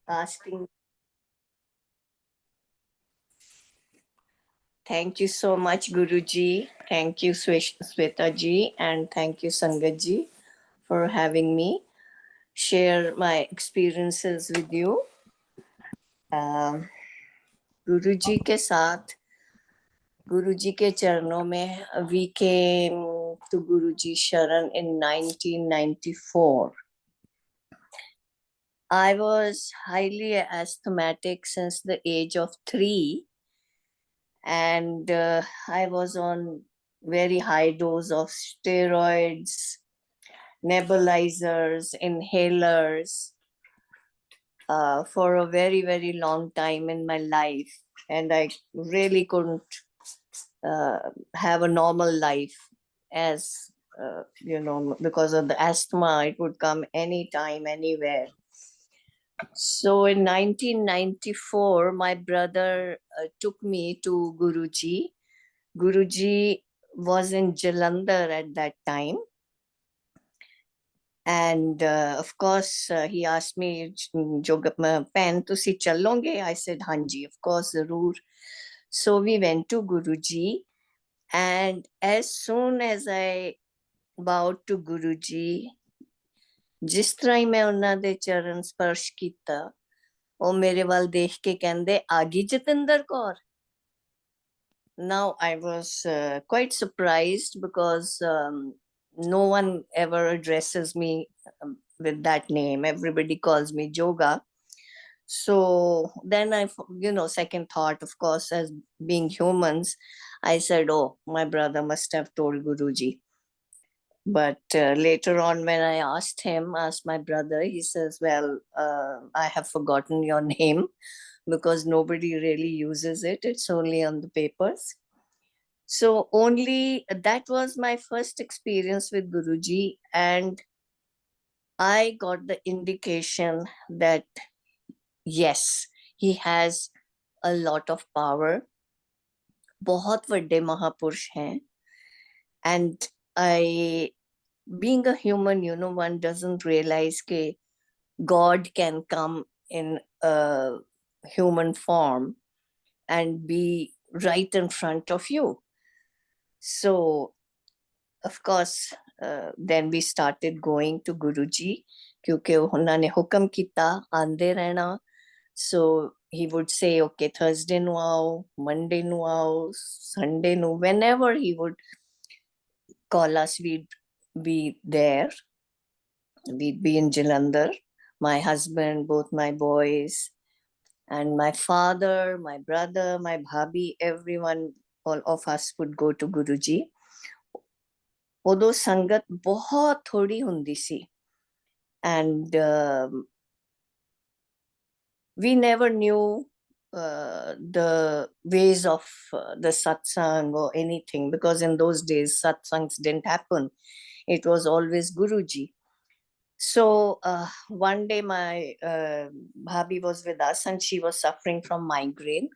asking. Thank you so much, Guruji. Thank you, Sweta ji, and thank you, Sangat ji, for having me share my experiences with you. गुरुजी के साथ, गुरुजी के चरणों में, we came to Guruji Sharan in 1994. I was highly asthmatic since the age of 3, and I was on very high dose of steroids, nebulizers, inhalers for a very, very long time in my life. And I really couldn't have a normal life as, because of the asthma, it would come anytime, anywhere. So in 1994, my brother took me to Guruji. Guruji was in Jalandhar at that time. And of course, he asked me, Joga, pen tusi chalonge? I said, Hanji, of course, Zarur. So we went to Guruji. And as soon as I bowed to Guruji, जिस तरह ही मैं उन्हां दे चरण स्पर्श किया, ਉਹ ਮੇਰੇ ਵੱਲ ਦੇਖ ਕੇ ਕਹਿੰਦੇ ਆ ਗਈ Jatinder Kaur. Now I was quite surprised because no one ever addresses me with that name. Everybody calls me Joga. So then I, second thought, of course, as being humans, I said, oh, my brother must have told Guruji. But later on, when I asked my brother, he says, well, I have forgotten your name because nobody really uses it. It's only on the papers. So only that was my first experience with Guruji, and I got the indication that yes, he has a lot of power. बहुत बड़े महापुरुष हैं. And being a human, one doesn't realize that God can come in a human form and be right in front of you. So, of course, then we started going to Guruji, क्योंकि उन्होंने हुक्म किया आंदे रहना. So he would say, okay, Thursday nu aao, Monday nu aao, Sunday nu, whenever he would call us, we'd be there. We'd be in Jalandhar, my husband, both my boys, and my father, my brother, my bhabhi, everyone, all of us would go to Guruji. उदो संगत बहुत थोड़ी हुंदी सी, and we never knew the ways of the satsang or anything, because in those days satsangs didn't happen. It was always Guruji. So one day my bhabhi was with us and she was suffering from migraine.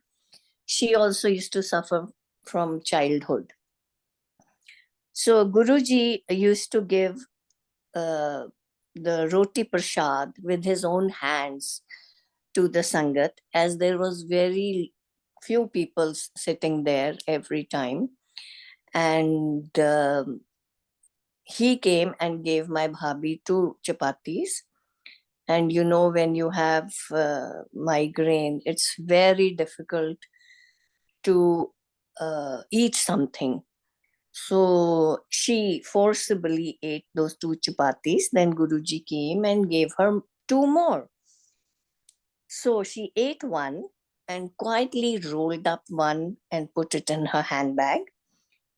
She also used to suffer from childhood. So Guruji used to give the roti prasad with his own hands to the sangat, as there was very few people sitting there every time. And he came and gave my bhabhi 2 chapatis. And when you have migraine, it's very difficult to eat something. So she forcibly ate those 2 chapatis. Then Guruji came and gave her 2 more. So she ate one and quietly rolled up one and put it in her handbag.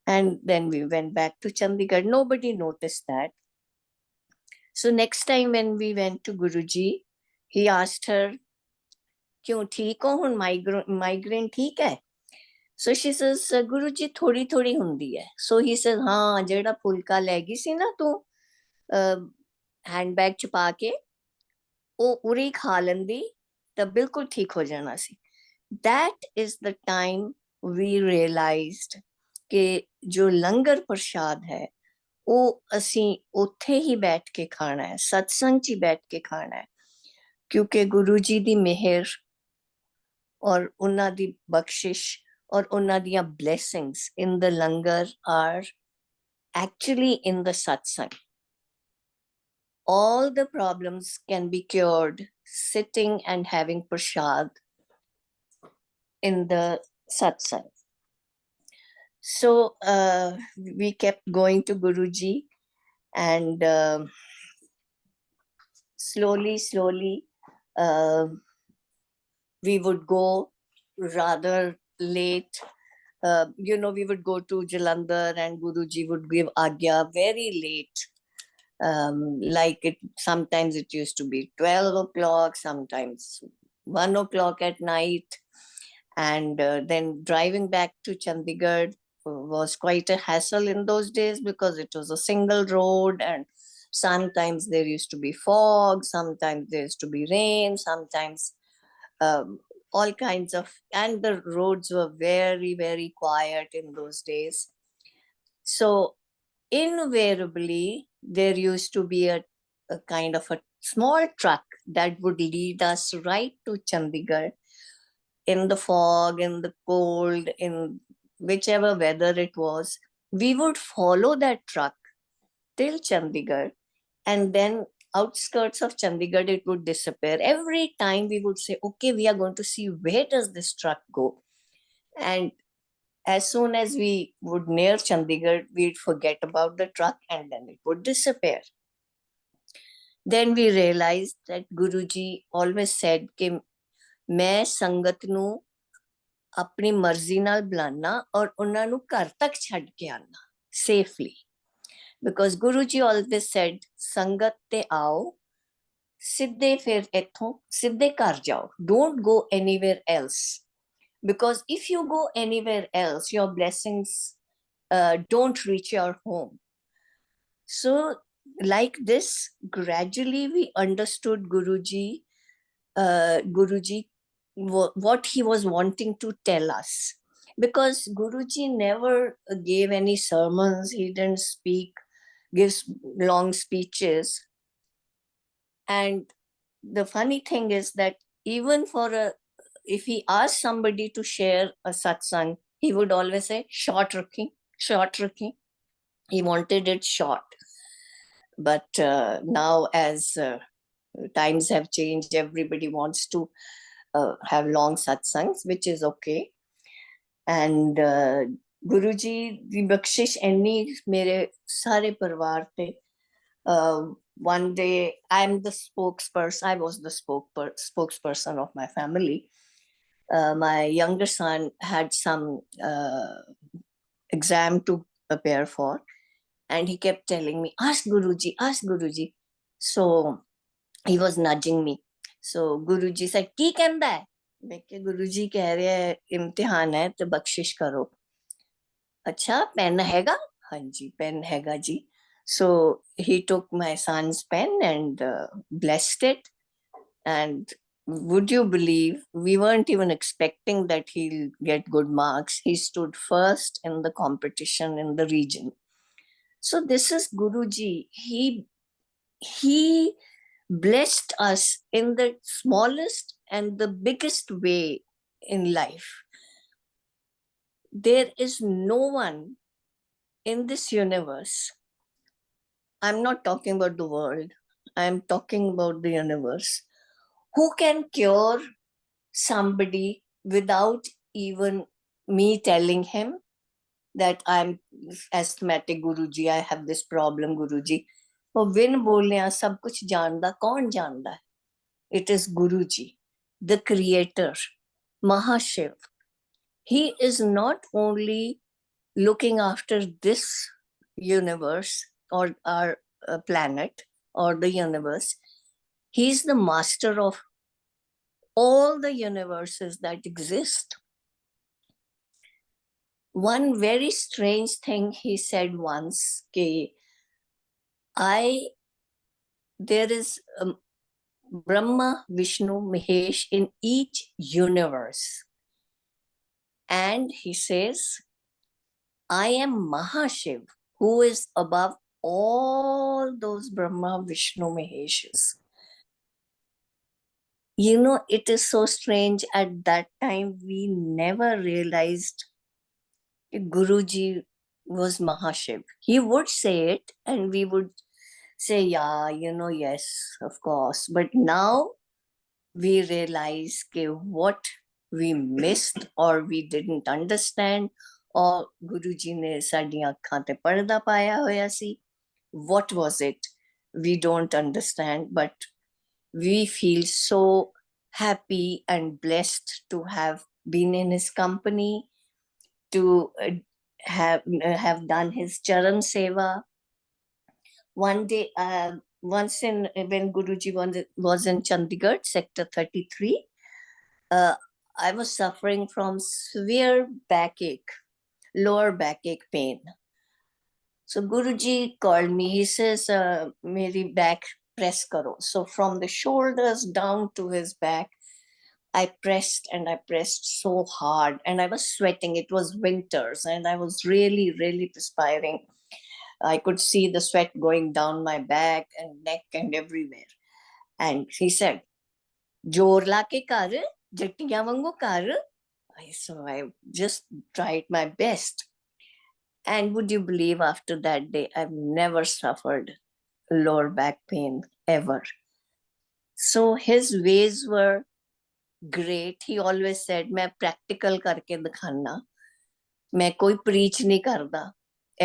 And then we went back to Chandigarh. Nobody noticed that. So next time when we went to Guruji, he asked her, क्यों ठीक हो हुन migraine ठीक है? So she says, Guruji थोड़ी थोड़ी हुंदी है. So he says, हाँ जेड़ा फुलका ले गई सी ना तू हैंडबैग छुपा के, ओ उरी खा लेंदी तो बिल्कुल ठीक हो जाना सी. That is the time we realized कि जो लंगर प्रसाद है वो ਅਸੀਂ ਉੱਥੇ ਹੀ ਬੈਠ ਕੇ ਖਾਣਾ ਹੈ, ਸਤਸੰਗ 'ਚ ਹੀ ਬੈਠ ਕੇ ਖਾਣਾ ਹੈ. क्योंकि गुरु जी दी मेहर और उन्हां दी बख्शिश और उन्हां दियां blessings in the langar are actually in the satsang. All the problems can be cured sitting and having prasad in the satsang. So we kept going to Guruji, and slowly, uh, we would go rather late. We would go to Jalandhar and Guruji would give Agya very late. Sometimes it used to be 12 o'clock, sometimes 1 o'clock at night. And then driving back to Chandigarh was quite a hassle in those days because it was a single road, and sometimes there used to be fog, sometimes there used to be rain, sometimes um, all kinds of, and the roads were very, very quiet in those days. So invariably, there used to be a kind of a small truck that would lead us right to Chandigarh in the fog, in the cold, in whichever weather it was. We would follow that truck till Chandigarh, and then outskirts of Chandigarh, it would disappear. Every time we would say, okay, we are going to see where does this truck go. And as soon as we would near Chandigarh, we'd forget about the truck and then it would disappear. Then we realized that Guruji always said कि मैं संगत नू अपनी मर्जी नाल बुलाना और उन्हां नू घर तक छड़ के आना safely. Because Guruji always said, संगत ते आओ, सिद्धे फिर इथों सिद्धे घर जाओ. Don't go anywhere else. Because if you go anywhere else, your blessings don't reach your home. So, like this, gradually we understood Guruji, what he was wanting to tell us. Because Guruji never gave any sermons, he didn't give long speeches. And the funny thing is that even if he asked somebody to share a satsang, he would always say, short rakhi, short rakhi. He wanted it short. But now, as times have changed, everybody wants to have long satsangs, which is okay. And Guruji di bakshish enni mere sare parvar te. One day, I was the spokesperson of my family. My younger son had some exam to prepare for, and he kept telling me, ask Guruji, ask Guruji. So he was nudging me. So Guruji said, की कहंदा है? मैं कहा गुरुजी कह रहे हैं इम्तिहान है तो बख्शिश करो. अच्छा पेन हैगा? हाँ जी पेन हैगा जी. So he took my son's pen and blessed it. And would you believe, we weren't even expecting that he'll get good marks. He stood first in the competition in the region. So this is Guruji. He blessed us in the smallest and the biggest way in life. There is no one in this universe. I'm not talking about the world. I'm talking about the universe. Who can cure somebody without even me telling him that I'm asthmatic, Guruji, I have this problem, Guruji. वो win बोलियां सब कुछ जानदा कौन जानदा है? It is Guruji, the creator, Mahashiv. He is not only looking after this universe or our planet or the universe, he's the master of all the universes that exist. One very strange thing he said once, there is Brahma, Vishnu, Mahesh in each universe. And he says, I am Mahashiv, who is above all those Brahma, Vishnu, Maheshas. You know, it is so strange. At that time, we never realized that Guruji was Mahashiv. He would say it, and we would say, yeah, you know, yes, of course. But now we realize what we missed or we didn't understand, or Guruji ne saadiyan ਅੱਖਾਂ ਤੇ ਪਰਦਾ ਪਾਇਆ ਹੋਇਆ ਸੀ. What was it? We don't understand, but we feel so happy and blessed to have been in his company, to have done his charan seva. One day, once when Guruji was in Chandigarh, Sector 33, I was suffering from severe backache, lower backache pain. So Guruji called me. He says, "Meri back press karo." So from the shoulders down to his back, I pressed and I pressed so hard, and I was sweating. It was winters, and I was really, really perspiring. I could see the sweat going down my back and neck and everywhere. And he said, "Jor la ke kar, jattiyan vangu kar." So I just tried my best. And would you believe, after that day, I've never suffered lower back pain ever. So his ways were great. He always said, मैं practical करके दिखाना, मैं कोई preach नहीं करता.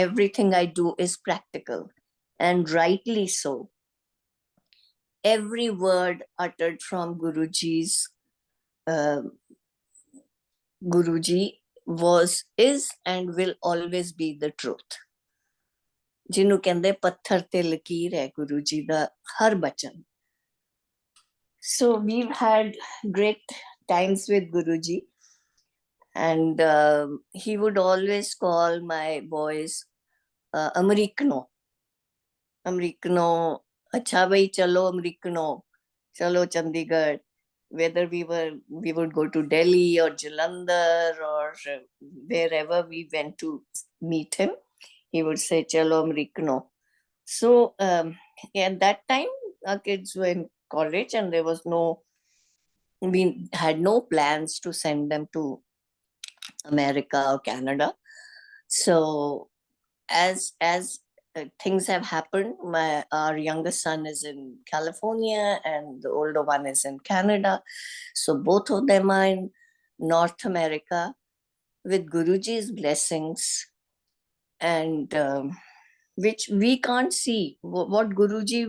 Everything I do is practical, and rightly so. Every word uttered from Guruji's Guruji is and will always be the truth. ਜਿਹਨੂੰ ਕਹਿੰਦੇ ਪੱਥਰ ਤੇ ਲਕੀਰ ਹੈ ਗੁਰੂ ਜੀ ਦਾ ਹਰ ਬਚਨ. So we've had great times with Guruji, and he would always call my boys Americano. Acha bhai chalo Americano, chalo Chandigarh. Whether we would go to Delhi or Jalandhar or wherever we went to meet him, he would say, "Chalo Americano." So at that time, our kids were in college, and we had no plans to send them to America or Canada. So as things have happened, our youngest son is in California and the older one is in Canada. So both of them are in North America with Guruji's blessings, and which we can't see. What Guruji,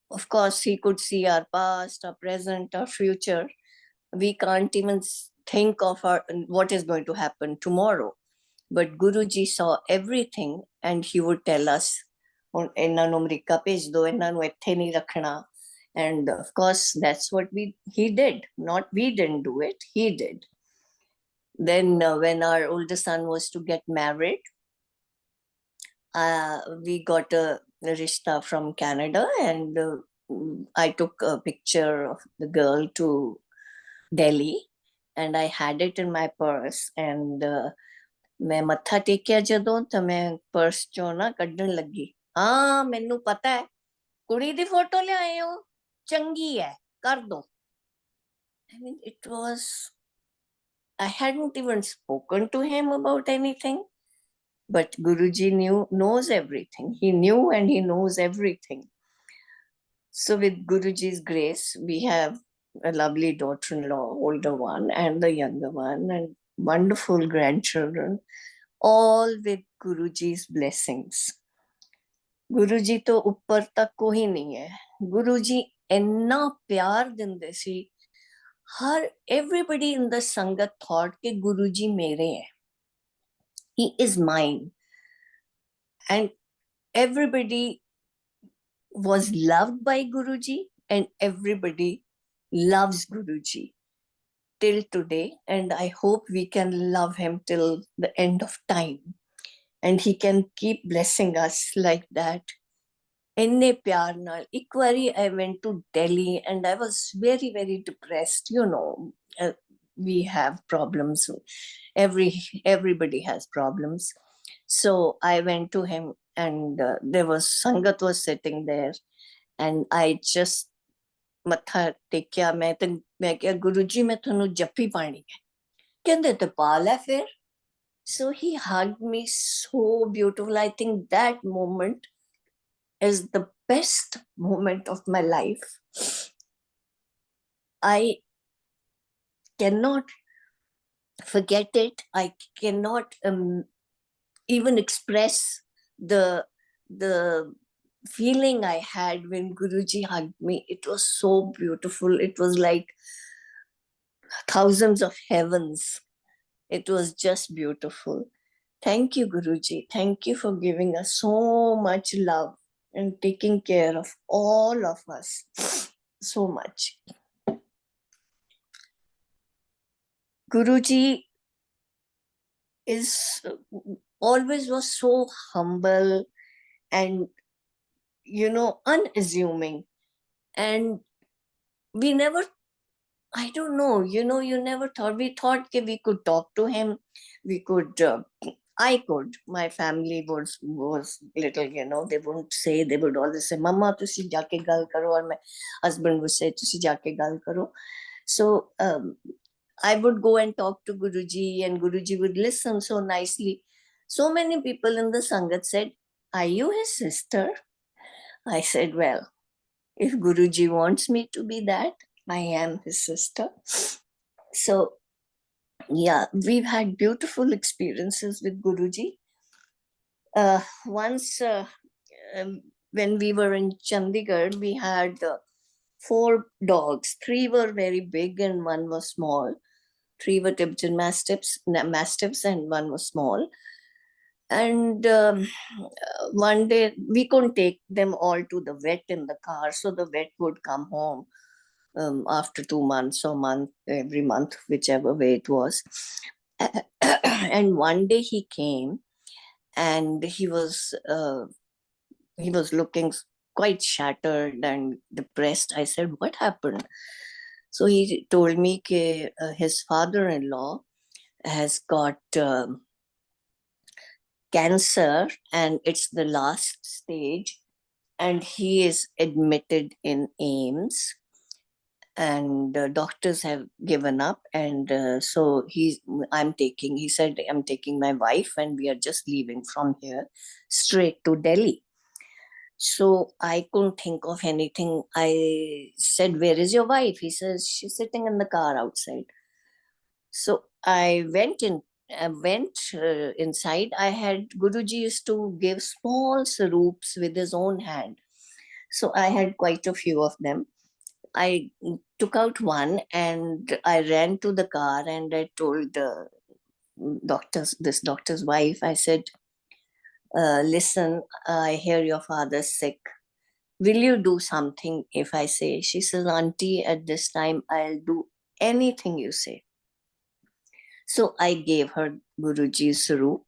of course, he could see our past, our present, our future. We can't even think of what is going to happen tomorrow. But Guruji saw everything, and he would tell us, "Inna nu America bhej do, inna nu itthe nahi rakhna." And of course, that's what he did. Not we didn't do it, he did. Then when our older son was to get married, we got a rishta from Canada, and I took a picture of the girl to Delhi, and I had it in my purse. And ਮੈਂ ਮੱਥਾ ਟੇਕਿਆ ਜਦੋਂ, ਤਾਂ ਮੈਂ purse ਚੋਂ ਨਾ ਕੱਢਣ ਲੱਗੀ, ਹਾਂ ਮੈਨੂੰ ਪਤਾ ਹੈ ਕੁੜੀ ਦੀ ਫੋਟੋ ਲਿਆਏ ਹੋ, ਚੰਗੀ ਹੈ ਕਰ ਦੋ. I mean, I hadn't even spoken to him about anything, but Guruji knows everything. He knew and he knows everything. So with Guruji's grace, we have a lovely daughter-in-law, older one, and the younger one, and wonderful grandchildren, all with Guruji's blessings. Guruji to uppar tak koi nahi hai. Guruji enna pyar dinde si. Everybody in the Sangat thought ke Guruji mere hai. He is mine. And everybody was loved by Guruji, and everybody loves Guruji till today. And I hope we can love him till the end of time. And he can keep blessing us like that. Enne pyar naal. Ek wari I went to Delhi and I was very, very depressed. You know, we have problems. Everybody has problems. So I went to him, and Sangat was sitting there, and I just ਮੱਥਾ ਟੇਕਿਆ ਮੈਂ ਤੇ ਮੈਂ ਕਿਹਾ ਗੁਰੂ ਜੀ ਮੈਂ ਤੁਹਾਨੂੰ ਜੱਫੀ ਪਾਣੀ ਹੈ ਕਹਿੰਦੇ ਤੇ ਪਾ ਲੈ ਫਿਰ so he hugged me so beautiful I think that moment is the best moment of my life I cannot forget it I cannot even express the feeling I had when Guruji hugged me. It was so beautiful. It was like thousands of heavens. It was just beautiful. Thank you, Guruji. Thank you for giving us so much love and taking care of all of us so much. Guruji is always was so humble and unassuming and we never I don't know, you never thought, we thought that we could talk to him, we could, I could, my family was little, they wouldn't say, they would always say, Mama, tusi jaake gal karo, or my husband would say, tusi jaake gal karo. So I would go and talk to Guruji and Guruji would listen so nicely. So many people in the Sangat said, are you his sister? I said, well, if Guruji wants me to be that, I am his sister. So, yeah, we've had beautiful experiences with Guruji. Once, when we were in Chandigarh, we had 4 dogs. 3 were very big and 1 was small. 3 were Tibetan mastiffs and 1 was small. And one day we couldn't take them all to the vet in the car, so the vet would come home after 2 months or every month, whichever way it was. And one day he came and he was looking quite shattered and depressed. I said, what happened? So he told me that his father-in-law has got cancer and it's the last stage and he is admitted in AIMS and doctors have given up and so he said I'm taking my wife and we are just leaving from here straight to Delhi. So I couldn't think of anything. I said, where is your wife? He says, she's sitting in the car outside. So I went inside. I had Guruji used to give small saroops with his own hand. So I had quite a few of them. I took out one and I ran to the car and I told this doctor's wife, I said, listen, I hear your father's sick. Will you do something if I say? She says, Auntie, at this time, I'll do anything you say. So I gave her Guruji's Saroop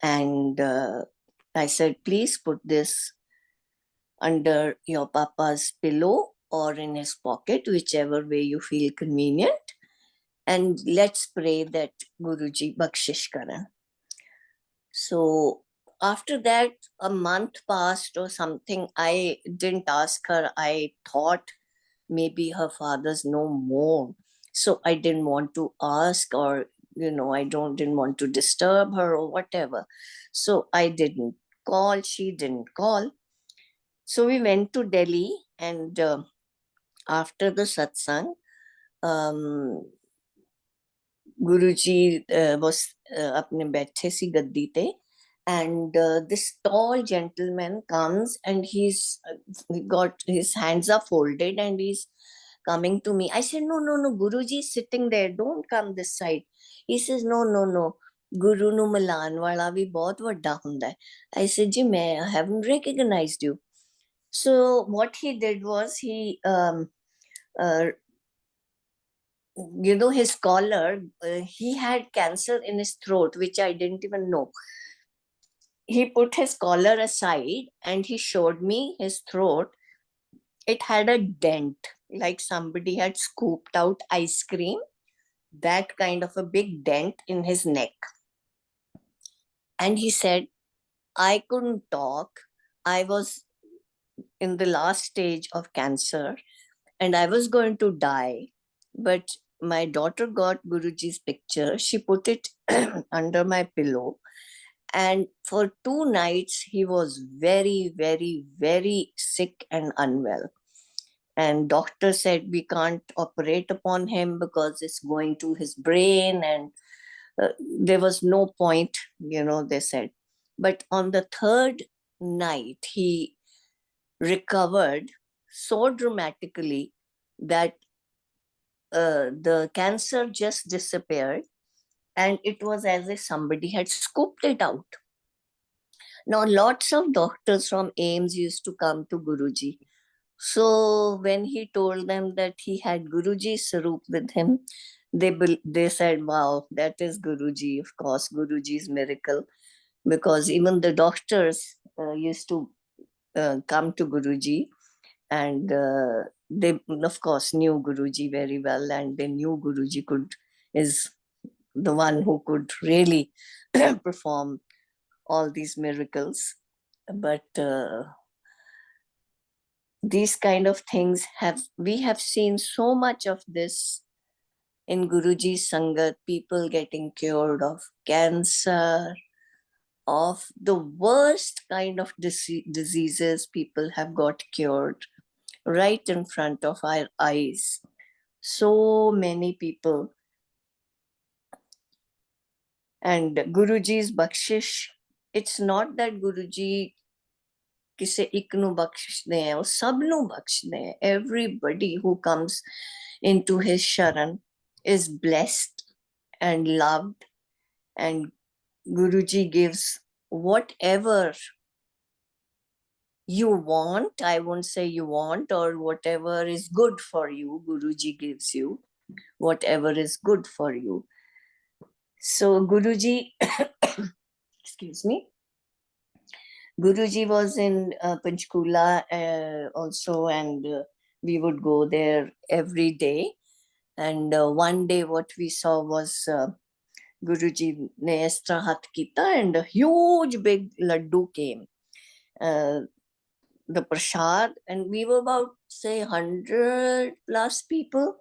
and I said, please put this under your papa's pillow or in his pocket, whichever way you feel convenient. And let's pray that Guruji bakshish karan. So after that, a month passed or something. I didn't ask her. I thought maybe her father's no more. So I didn't want to ask or, didn't want to disturb her or whatever. So I didn't call. She didn't call. So we went to Delhi and after the satsang, Guruji was apne baithe si gaddi te and this tall gentleman comes and he got his hands are folded and he's coming to me. I said, no, Guruji is sitting there. Don't come this side. He says, no. Guru nu milan wala bhi bahut vadda hunda hai. I said, ji, I haven't recognized you. So what he did was he his collar, he had cancer in his throat, which I didn't even know. He put his collar aside and he showed me his throat. It had a dent, like somebody had scooped out ice cream, that kind of a big dent in his neck. And he said, I couldn't talk. I was in the last stage of cancer and I was going to die, but my daughter got Guruji's picture. She put it under my pillow, and for 2 nights he was very, very, very sick and unwell. And doctor said we can't operate upon him because it's going to his brain, and there was no point, they said. But on the third night, he recovered so dramatically that the cancer just disappeared, and it was as if somebody had scooped it out. Now, lots of doctors from AIMS used to come to Guruji. So when he told them that he had Guruji's Sarup with him, they said, wow, that is Guruji, of course, Guruji's miracle. Because even the doctors used to come to Guruji, and they, of course, knew Guruji very well, and they knew Guruji is the one who could really perform all these miracles. But these kind of things we have seen so much of this in Guruji's Sangat, people getting cured of cancer, of the worst kind of diseases people have got cured right in front of our eyes. So many people. And Guruji's bakshish, it's not that Guruji ਕਿਸੇ ਇੱਕ ਨੂੰ ਬਖਸ਼ਦੇ ਹੈ, ਉਹ ਸਭ ਨੂੰ ਬਖਸ਼ਦੇ ਹੈ. Everybody who comes into his sharan is blessed and loved, and Guruji gives whatever you want. I won't say you want, or whatever is good for you, Guruji gives you whatever is good for you. So Guruji, excuse me, Guruji was in Panchkula also, and we would go there every day. And one day what we saw was Guruji ne is tarah hath kita, and a huge big laddu came, the prasad, and we were about, say, 100 plus people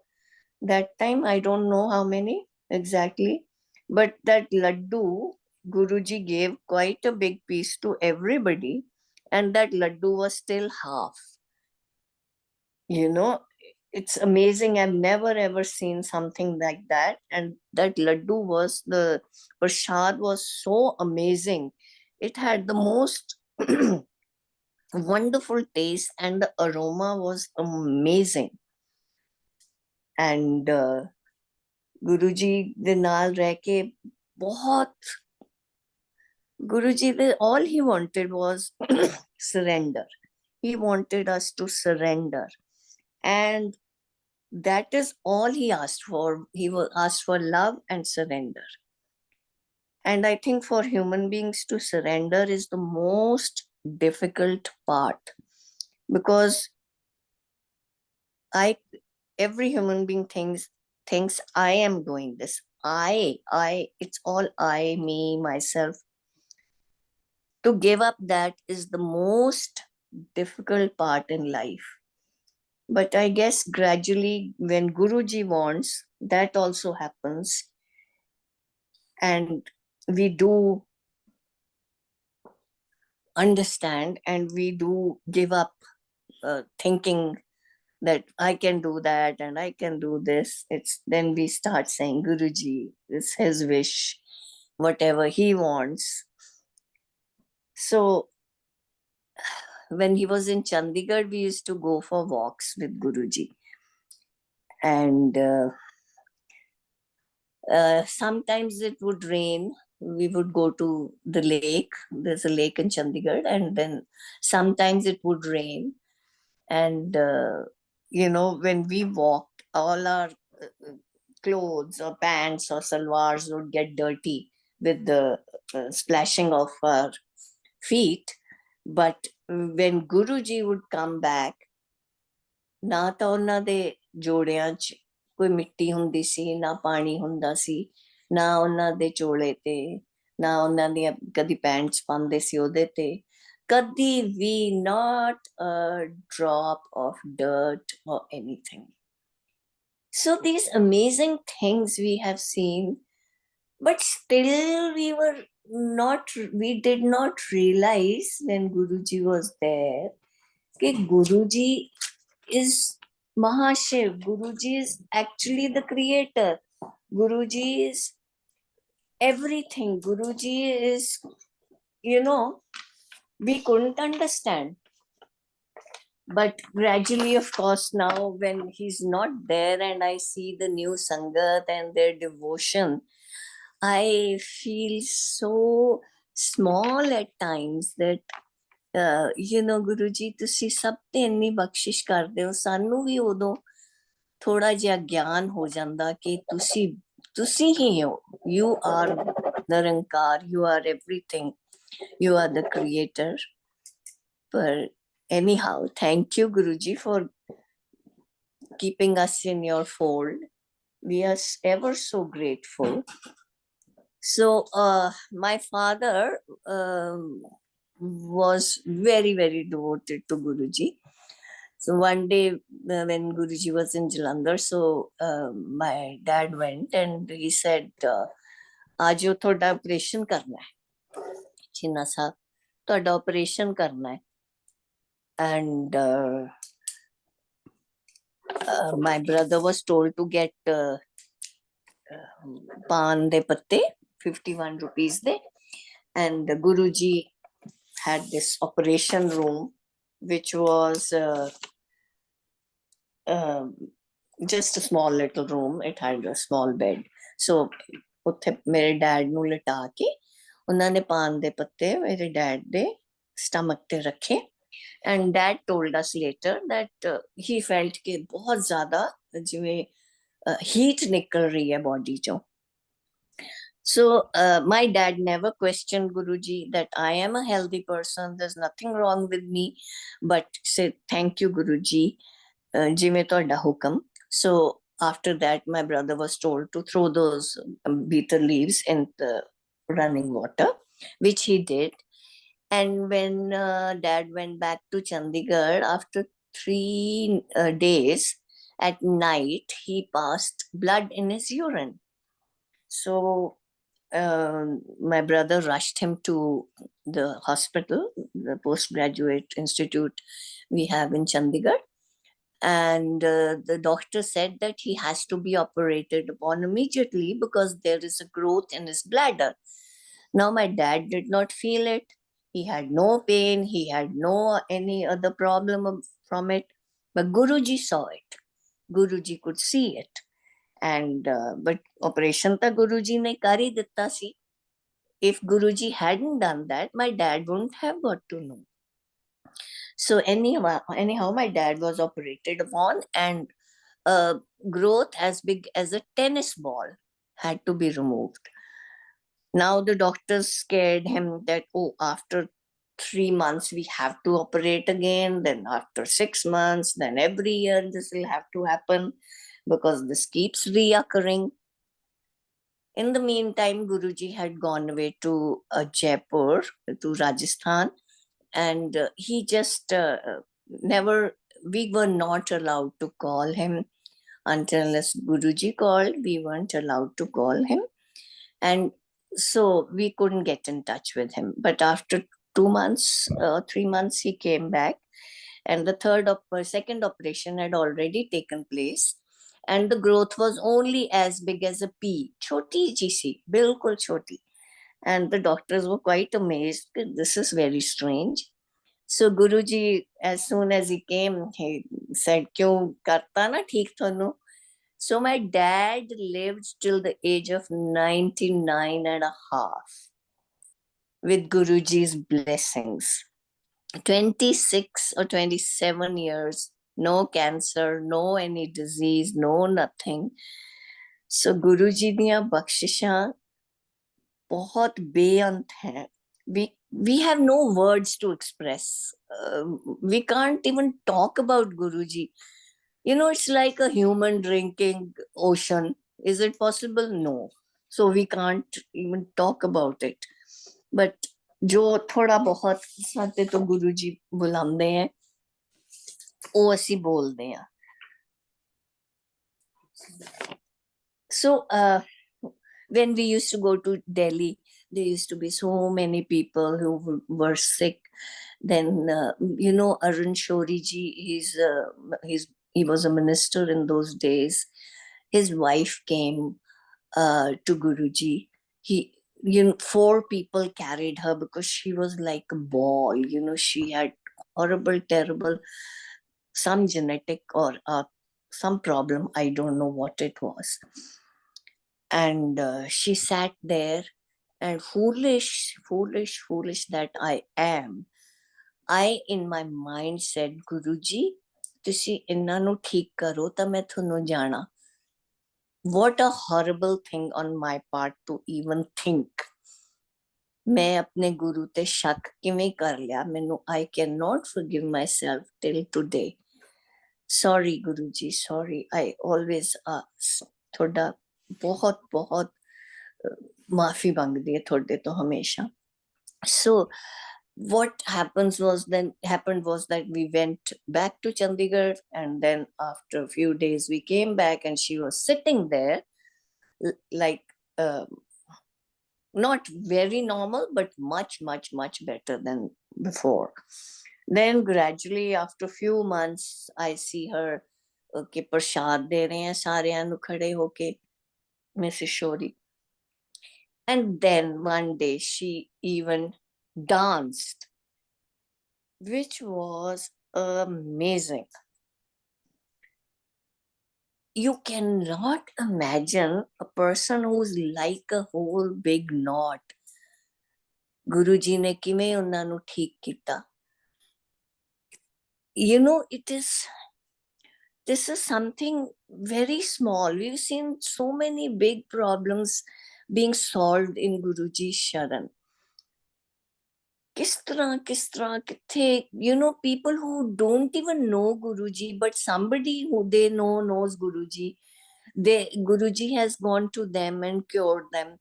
that time. I don't know how many exactly, but that laddu, Guruji gave quite a big piece to everybody, and that laddu was still half. It's amazing. I've never ever seen something like that. And that laddu the prasad was so amazing. It had the most wonderful taste, and the aroma was amazing. And Guruji de naal reh ke bahut, Guruji, all he wanted was surrender. He wanted us to surrender. And that is all he asked for. He asked for love and surrender. And I think for human beings to surrender is the most difficult part, because every human being thinks I am doing this. It's all I, me, myself. To give up that is the most difficult part in life. But I guess gradually, when Guruji wants, that also happens. And we do understand, and we do give up thinking that I can do that and I can do this. Then we start saying, Guruji, it's his wish, whatever he wants. So when he was in Chandigarh, we used to go for walks with Guruji. And sometimes it would rain. We would go to the lake. There's a lake in Chandigarh. And then sometimes it would rain. And, when we walked, all our clothes or pants or salwars would get dirty with the splashing of our feet. But when Guruji would come back, ਨਾ ਤਾਂ ਉਹਨਾਂ ਦੇ ਜੋੜਿਆਂ 'ਚ ਕੋਈ ਮਿੱਟੀ ਹੁੰਦੀ ਸੀ, ਨਾ ਪਾਣੀ ਹੁੰਦਾ ਸੀ, ਨਾ ਉਹਨਾਂ ਦੇ ਚੋਲੇ ਤੇ, ਨਾ ਉਹਨਾਂ ਦੀਆਂ ਕਦੀ ਪੈਂਟਸ ਪਾਉਂਦੇ ਸੀ ਉਹਦੇ ਤੇ. Kadi we, not a drop of dirt or anything. So these amazing things we have seen, but still we did not realize when Guruji was there that Guruji is Mahashiv. Guruji is actually the creator. Guruji is everything. Guruji is, we couldn't understand. But gradually, of course, now when he's not there and I see the new Sangat and their devotion, I feel so small at times that, Guruji, ਤੁਸੀਂ ਸਭ ਤੇ ਇੰਨੀ ਬਖਸ਼ਿਸ਼ ਕਰਦੇ ਹੋ, ਸਾਨੂੰ ਵੀ ਉਦੋਂ ਥੋੜਾ ਜਿਹਾ ਗਿਆਨ ਹੋ ਜਾਂਦਾ ਕਿ ਤੁਸੀਂ ਹੀ ਹੋ, you are Nirankar, you are everything, you are the creator. But anyhow, thank you, Guruji, for keeping us in your fold. We are ever so grateful. So my father was very, very devoted to Guruji. So one day when Guruji was in Jalandhar, so my dad went and he said, आज जो थोड़ा operation करना है, चीना साहब, थोड़ा operation करना है. And my brother was told to get pan de patte, 51 rupees de. And the Guruji had this operation room, which was just a small little room. It had a small bed. So ਉੱਥੇ ਮੇਰੇ dad ਨੂੰ ਲਿਟਾ ਕੇ ਉਹਨਾਂ ਨੇ ਪਾਨ ਦੇ ਪੱਤੇ ਮੇਰੇ dad ਦੇ stomach ਤੇ ਰੱਖੇ. And dad told us later that he felt ਕਿ ਬਹੁਤ ਜ਼ਿਆਦਾ ਜਿਵੇਂ heat ਨਿਕਲ ਰਹੀ ਹੈ body ਚੋਂ. So my dad never questioned Guruji that I am a healthy person, there's nothing wrong with me, but said, thank you, Guruji, jive toda hukam. So after that, my brother was told to throw those betel leaves in the running water, which he did. And when dad went back to Chandigarh, after 3 days at night, he passed blood in his urine. So my brother rushed him to the hospital, the postgraduate institute we have in Chandigarh. And the doctor said that he has to be operated upon immediately because there is a growth in his bladder. Now my dad did not feel it. He had no pain. He had no any other problem from it. But Guruji saw it. Guruji could see it. And but operation ta Guruji ne kar hi ditta si. If Guruji hadn't done that, my dad wouldn't have got to know. So anyhow, my dad was operated upon, and growth as big as a tennis ball had to be removed. Now the doctors scared him that, oh, after 3 months we have to operate again, then after 6 months, then every year this will have to happen because this keeps reoccurring. In the meantime, Guruji had gone away to Jaipur, to Rajasthan, and he just we were not allowed to call him until unless Guruji called. We weren't allowed to call him, and so we couldn't get in touch with him. But after 2 months, 3 months, he came back, and the second operation had already taken place, and the growth was only as big as a pea, choti ji si, bilkul choti. And the doctors were quite amazed. This is very strange. So Guruji, as soon as he came, he said, "Kyun karta na theek thonu?" So my dad lived till the age of 99 and a half with Guruji's blessings. 26 or 27 years, no cancer, no any disease, no nothing. So Guruji diyan bakshishan bahut beant hain. We have no words to express. We can't even talk about Guruji. It's like a human drinking ocean. Is it possible? No. So we can't even talk about it. But जो थोड़ा बहुत साते तो गुरु जी बुलांदे हैं ਉਹ ਅਸੀਂ ਬੋਲਦੇ ਆ so when we used to go to Delhi, there used to be so many people who were sick. Then Arun Shori ji, he was a minister in those days. His wife came to Guruji. Four people carried her because she was like a ball. She had horrible, terrible, some genetic or some problem. I don't know what it was. And she sat there, and foolish that I am. I, in my mind, said, Guruji, ਤੁਸੀਂ ਇਹਨਾਂ ਨੂੰ ਠੀਕ ਕਰੋ ਤਾਂ ਮੈਂ ਤੁਹਾਨੂੰ ਜਾਣਾ. What a horrible thing on my part to even think. ਮੈਂ ਆਪਣੇ ਗੁਰੂ ਤੇ ਸ਼ੱਕ ਕਿਵੇਂ ਕਰ ਲਿਆ ਮੈਨੂੰ I cannot forgive myself till today. Sorry Guruji, sorry. I always ask. ਤੁਹਾਡਾ ਬਹੁਤ ਬਹੁਤ ਮਾਫੀ ਮੰਗਦੀ ਹੈ ਤੁਹਾਡੇ ਤੋਂ ਹਮੇਸ਼ਾ. So what happened was that we went back to Chandigarh, and then after a few days we came back and she was sitting there like not very normal, but much better than before. Then gradually after a few months I see her कि प्रसाद दे रहे हैं सारियां नु खड़े होके, Mrs. Shori. And then one day she even danced, which was amazing. You cannot imagine a person who's like a whole big knot. Guruji ne kiਵੇਂ ਉਹਨਾਂ ਨੂੰ ਠੀਕ ਕੀਤਾ. This is something very small. We've seen so many big problems being solved in Guruji's Sharan. Kis tarah kithe, people who don't even know Guruji, but somebody who they know knows Guruji. Guruji has gone to them and cured them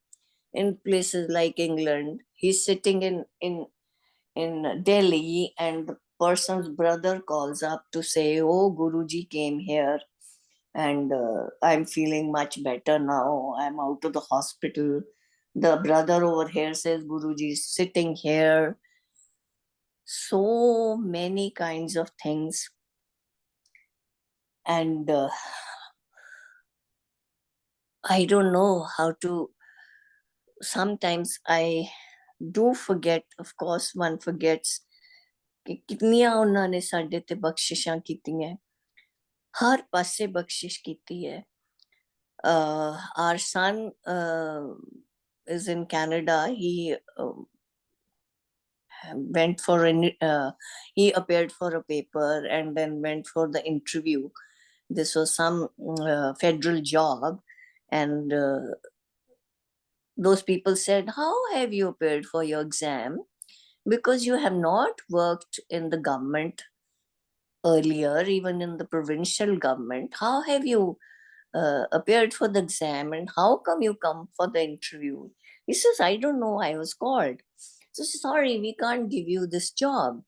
in places like England. He's sitting in Delhi, and the person's brother calls up to say, oh, Guruji came here and I'm feeling much better now. I'm out of the hospital. The brother over here says, Guruji is sitting here. So many kinds of things. And I don't know how to, sometimes I do forget, of course one forgets ਕਿ ਕਿੰਨੀਆਂ ਉਹਨਾਂ ਨੇ ਸਾਡੇ ਤੇ ਬਖਸ਼ਿਸ਼ਾਂ ਕੀਤੀਆਂ, ਹਰ ਪਾਸੇ ਬਖਸ਼ਿਸ਼ ਕੀਤੀ ਹੈ. Our son is in Canada. He went for he appeared for a paper and then went for the interview. This was some federal job, and those people said, how have you appeared for your exam? Because you have not worked in the government earlier, even in the provincial government. How have you appeared for the exam, and how come you come for the interview? He says, I don't know, I was called. So sorry, we can't give you this job.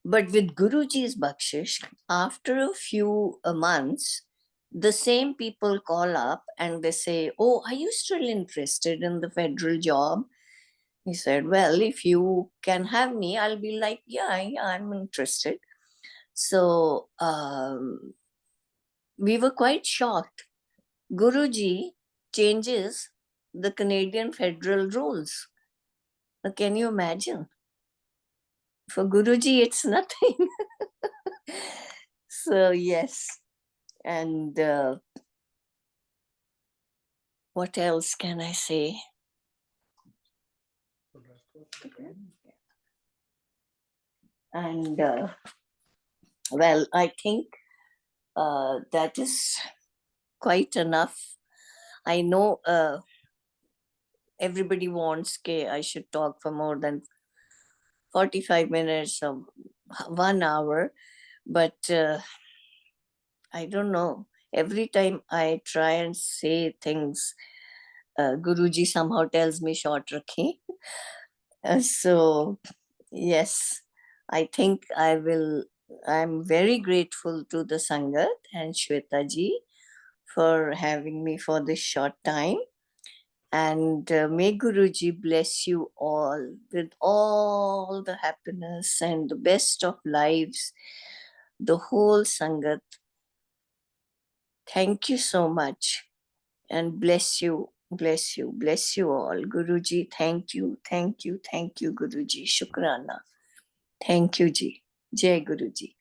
But with Guruji's bakshish, after a few months, the same people call up and they say, oh, are you still interested in the federal job? He said, well, if you can have me, I'll be like, yeah, I'm interested. So we were quite shocked. Guruji changes the Canadian federal rules. Can you imagine? For Guruji, it's nothing. So yes. And what else can I say? And well, I think that is quite enough. I know everybody wants I should talk for more than 45 minutes or 1 hour, but I don't know. Every time I try and say things, Guruji somehow tells me short rakhi. So, yes, I think I'm very grateful to the Sangat and Shweta ji for having me for this short time. And may Guruji bless you all with all the happiness and the best of lives, the whole Sangat. Thank you so much and bless you, bless you, bless you all. Guruji, thank you, thank you, thank you, Guruji. Shukrana. Thank you, Ji. Jai Guruji.